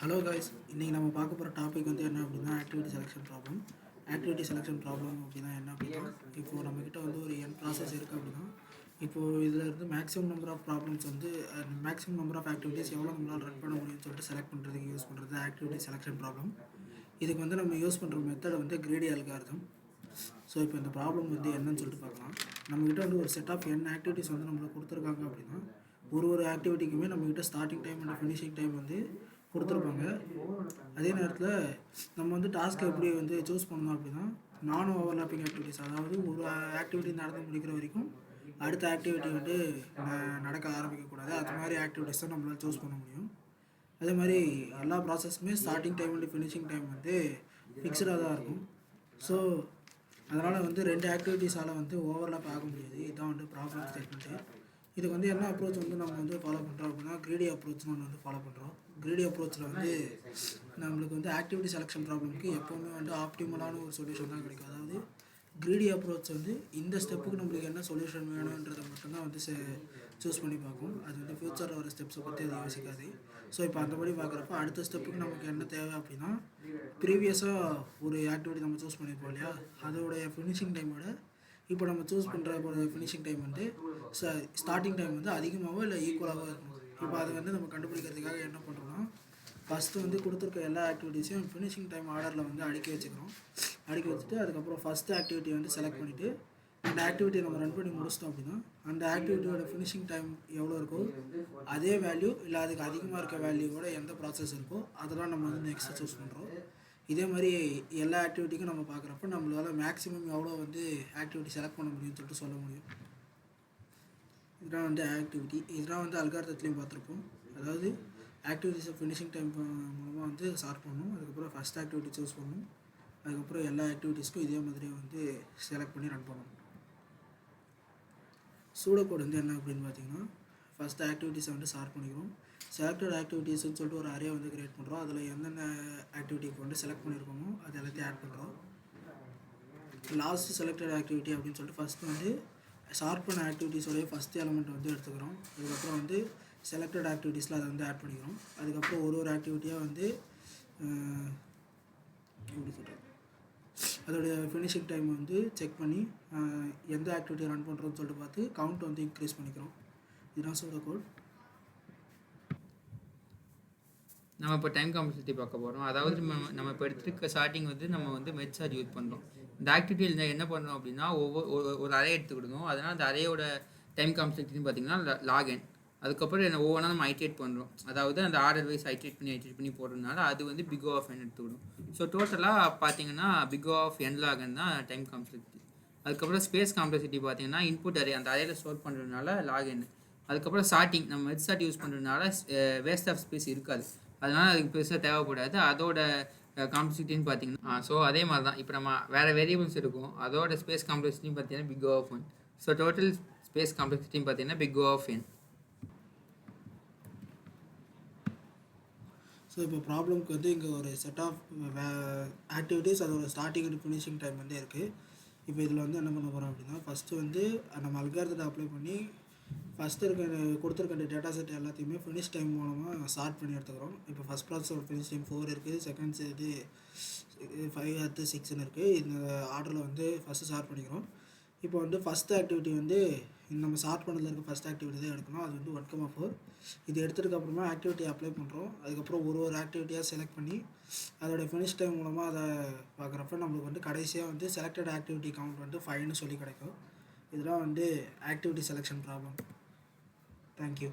Hello guys, இன்றைக்கி நம்ம பார்க்க போகிற டாபிக் வந்து என்ன அப்படின்னா activity selection problem. Activity selection problem அப்படின்னா என்ன அப்படின்னா, இப்போது நம்மக்கிட்ட வந்து ஒரு என் ப்ராசஸ் இருக்குது அப்படின்னா, இப்போது இதில் இருந்து மேக்ஸிமம் நம்பர் ஆஃப் ப்ராப்ளம்ஸ் வந்து மேக்ஸிமம் நம்பர் ஆஃப் ஆக்டிவிட்டிஸ் எவ்வளோ நம்மளால் ரன் பண்ண முடியும்னு சொல்லிட்டு செலக்ட் பண்ணுறதுக்கு யூஸ் பண்ணுறது ஆக்டிவிட்டி செலெக்ஷன் ப்ராப்ளம். இதுக்கு வந்து நம்ம யூஸ் பண்ணுற மெத்தட் வந்து கிரேடி அல்காரிதம். ஸோ இப்போ இந்த ப்ராப்ளம் வந்து என்னன்னு சொல்லிட்டு பார்க்கலாம். நம்மக்கிட்ட வந்து ஒரு செட் ஆஃப் n ஆக்டிவிட்டிஸ் வந்து நம்மளுக்கு கொடுத்துருக்காங்க அப்படின்னா, ஒரு ஆக்டிவிட்டிக்குமே நம்மக்கிட்ட starting time and finishing time வந்து கொடுத்துருப்பாங்க. அதே நேரத்தில் நம்ம வந்து டாஸ்க்கை எப்படி வந்து சூஸ் பண்ணணும் அப்படின்னா, நான் ஓவர்லாப்பிங் ஆக்டிவிட்டிஸ், அதாவது ஒரு ஆக்டிவிட்டி நடந்து முடிக்கிற வரைக்கும் அடுத்த ஆக்டிவிட்டி வந்து நடக்க ஆரம்பிக்கக்கூடாது. அது மாதிரி ஆக்டிவிட்டிஸ் தான் நம்மளால் சூஸ் பண்ண முடியும். அதே மாதிரி எல்லா ப்ராசஸுமே starting time and finishing time வந்து ஃபிக்ஸ்டாக தான் இருக்கும். ஸோ அதனால் வந்து ரெண்டு ஆக்டிவிட்டீஸால் வந்து ஓவர்லாப் ஆக முடியாது. இதுதான் வந்து ப்ராப்ளம் ஸ்டேட்மெண்ட்டு. இதுக்கு வந்து என்ன அப்ரோச் வந்து நம்ம வந்து ஃபாலோ பண்ணுறோம் அப்படின்னா, கிரேடி அப்ரோச்னு ஒன்று வந்து ஃபாலோ பண்ணுறோம். கிரேடி அப்ரோச்சில் வந்து நம்மளுக்கு வந்து ஆக்டிவிட்டி செலெக்ஷன் ப்ராப்ளம்க்கு எப்போவுமே வந்து ஆப்டிமலான ஒரு சொல்யூஷன் தான் கிடைக்கும். அதாவது கிரேடி அப்ரோச் வந்து இந்த ஸ்டெப்புக்கு நம்மளுக்கு என்ன சொல்யூஷன் வேணுன்றதை மட்டும்தான் வந்து சூஸ் பண்ணி பார்க்கும். அது வந்து ஃப்யூச்சரில் வர ஸ்டெப்ஸை பற்றி அது யோசிக்காது. ஸோ இப்போ அந்தபடி பார்க்குறப்ப அடுத்த ஸ்டெப்புக்கு நமக்கு என்ன தேவை அப்படின்னா, ப்ரீவியஸாக ஒரு ஆக்டிவிட்டி நம்ம சூஸ் பண்ணியிருப்போம் இல்லையா, அதோடைய ஃபினிஷிங் டைமோட இப்போ நம்ம சூஸ் பண்ணுற ஒரு ஃபினிஷிங் டைம் வந்து ஸ்டார்டிங் டைம் வந்து அதிகமாகவோ இல்லை ஈக்குவலாகவோ இருக்கணும். இப்போ அதை வந்து நம்ம கண்டுபிடிக்கிறதுக்காக என்ன பண்ணுறோம்னா, ஃபஸ்ட்டு வந்து கொடுத்துருக்க எல்லா ஆக்டிவிட்டீஸையும் ஃபினிஷிங் டைம் ஆர்டரில் வந்து அடுக்கி வச்சுக்கிறோம். அடுக்கி வச்சுட்டு அதுக்கப்புறம் ஃபஸ்ட்டு ஆக்டிவிட்டி வந்து செலக்ட் பண்ணிவிட்டு அந்த ஆக்டிவிட்டியை நம்ம ரன் பண்ணி முடிச்சிட்டோம் அப்படின்னா, அந்த ஆக்டிவிட்டியோட ஃபினிஷிங் டைம் எவ்வளோ இருக்கோ அதே வேல்யூ இல்லை அதுக்கு அதிகமாக இருக்க வேல்யூவோட எந்த ப்ராசஸ் இருக்கோ அதெல்லாம் நம்ம வந்து நெக்ஸ்ட்டு சூஸ் பண்ணுறோம். இதே மாதிரி எல்லா ஆக்டிவிட்டிக்கும் நம்ம பார்க்குறப்ப நம்மளால் மேக்ஸிமம் எவ்வளோ வந்து ஆக்டிவிட்டி செலக்ட் பண்ண முடியும்னு சொல்லிட்டு சொல்ல முடியும். இதுதான் வந்து ஆக்டிவிட்டி. இதெல்லாம் வந்து அல்காரிதத்துலேயும் பார்த்துருப்போம். அதாவது ஆக்டிவிட்டிஸை ஃபினிஷிங் டைம் மூலமாக வந்து சார்ட் பண்ணணும். அதுக்கப்புறம் ஃபஸ்ட் ஆக்டிவிட்டி சூஸ் பண்ணணும். அதுக்கப்புறம் எல்லா ஆக்டிவிட்டீஸ்க்கும் இதே மாதிரி வந்து செலக்ட் பண்ணி ரன் பண்ணணும். சூடோ கோட் வந்து என்ன அப்படின்னு பார்த்தீங்கன்னா, ஃபஸ்ட் ஆக்டிவிட்டீஸை வந்து சார்ட் பண்ணிக்கிறோம். செலக்டட் ஆக்டிவிட்டீஸ்ன்னு சொல்லிட்டு ஒரு அரே வந்து க்ரியேட் பண்ணுறோம். அதில் எந்தெந்த ஆக்டிவிட்டிக்கு வந்து செலக்ட் பண்ணியிருக்கோமோ அது எல்லாத்தையும் ஆட் பண்ணுறோம். லாஸ்ட் செலக்டட் ஆக்டிவிட்டி அப்படின்னு சொல்லிட்டு ஃபஸ்ட்டு வந்து சார்ட் பண்ண ஆக்டிவிட்டீஸோடைய ஃபஸ்ட் எலமெண்ட் வந்து எடுத்துக்கிறோம். அதுக்கப்புறம் வந்து செலக்டட் ஆக்டிவிட்டீஸில் அதை வந்து ஆட் பண்ணிக்கிறோம். அதுக்கப்புறம் ஒரு ஆக்டிவிட்டியாக வந்து எப்படி சொல்கிறோம், அதோடைய ஃபினிஷிங் டைம் வந்து செக் பண்ணி எந்த ஆக்டிவிட்டி ரன் பண்ணுறோன்னு சொல்லிட்டு பார்த்து கவுண்ட் வந்து இன்க்ரீஸ் பண்ணிக்கிறோம். இதுதான் சூடோ கோட். நம்ம இப்போ டைம் காம்ப்ளெக்சிட்டி பார்க்க போகிறோம். அதாவது நம்ம இப்போ எடுத்துருக்க ஸ்டார்டிங் வந்து நம்ம வந்து மெட்சார்ஜ் யூஸ் பண்ணுறோம். இந்த ஆக்டிவிட்டியில் என்ன பண்ணுறோம் அப்படின்னா, ஒரு அரே எடுத்துக்கிடுவோம். அதனால் அந்த அரேயோட டைம் காம்ப்ளெக்சிட்டின்னு பார்த்தீங்கன்னா லாகின். அதுக்கப்புறம் ஒவ்வொன்றா நம்ம ஐட்ரேட் பண்ணுறோம். அதாவது அந்த ஆர்டர் வைஸ் ஐட்ரேட் பண்ணி போடுறதுனால அது வந்து பிக் ஆஃப் என் எடுத்துக்கிடும். ஸோ டோட்டலாக பார்த்தீங்கன்னா பிக் ஆஃப் என் லாகன் தான் டைம் காம்ப்ளெக்சிட்டி. அதுக்கப்புறம் ஸ்பேஸ் காம்ப்ளெக்சிட்டி பார்த்தீங்கன்னா இன்புட் அரே, அந்த அரேயில் ஸ்டோர் பண்ணுறதுனால லாகின். அதுக்கப்புறம் ஸ்டார்டிங் நம்ம மெட்சார்ட் யூஸ் பண்ணுறதுனால வேஸ்ட் ஆஃப் ஸ்பேஸ் இருக்காது. அதனால் அதுக்கு பெருசாக தேவைப்படாது. அதோட காம்ப்ளெக்சிட்டின்னு பார்த்தீங்கன்னா ஸோ அதே மாதிரி தான் இப்போ நம்ம வேறு வேரியபிள்ஸ் இருக்கும். அதோட ஸ்பேஸ் காம்ப்ளெக்சிட்டின்னு பார்த்தீங்கன்னா big of one. So total space காம்ப்ளெக்சிட்டின்னு பார்த்தீங்கன்னா பிக் ஆஃப் என். ஸோ இப்போ ப்ராப்ளம்க்கு வந்து இங்கே ஒரு செட் ஆஃப் ஆக்டிவிட்டீஸ், அதோட ஸ்டார்டிங் அண்ட் ஃபினிஷிங் டைம் வந்து இருக்குது. இப்போ இதில் வந்து என்ன பண்ண போகிறோம் அப்படின்னா, ஃபஸ்ட்டு வந்து நம்ம அல்காரிதத்தை அப்ளை பண்ணி ஃபஸ்ட்டு கொடுத்துருக்க டேட்டா செட் எல்லாத்தையுமே ஃபினிஷ் டைம் மூலமாக சார்ட் பண்ணி எடுத்துக்கிறோம். இப்போ ஃபஸ்ட் ப்ராசஸோட ஃபினிஷ் டைம் 4 இருக்குது, செகண்ட்ஸ் இது 5 அடுத்து 6ன்னு இருக்குது. இந்த ஆர்டரில் வந்து ஃபஸ்ட்டு சார்ட் பண்ணிக்கிறோம். இப்போ வந்து ஃபஸ்ட் ஆக்டிவிட்டி வந்து நம்ம சார்ட் பண்ணதில் இருக்க ஃபஸ்ட் ஆக்டிவிட்டி தான் எடுக்கணும். அது வந்து 1,4. இது எடுத்ததுக்கப்புறமா ஆக்டிவிட்டி அப்ளை பண்ணுறோம். அதுக்கப்புறம் ஒரு ஆக்டிவிட்டியாக செலக்ட் பண்ணி அதோட ஃபினிஷ் டைம் மூலமாக அதை பார்க்குறப்ப நம்மளுக்கு வந்து கடைசியாக வந்து செலக்டட் ஆக்டிவிட்டி கவுண்ட் வந்து 5ன்னு சொல்லி கிடைக்கும். இதெல்லாம் வந்து activity selection problem. Thank you.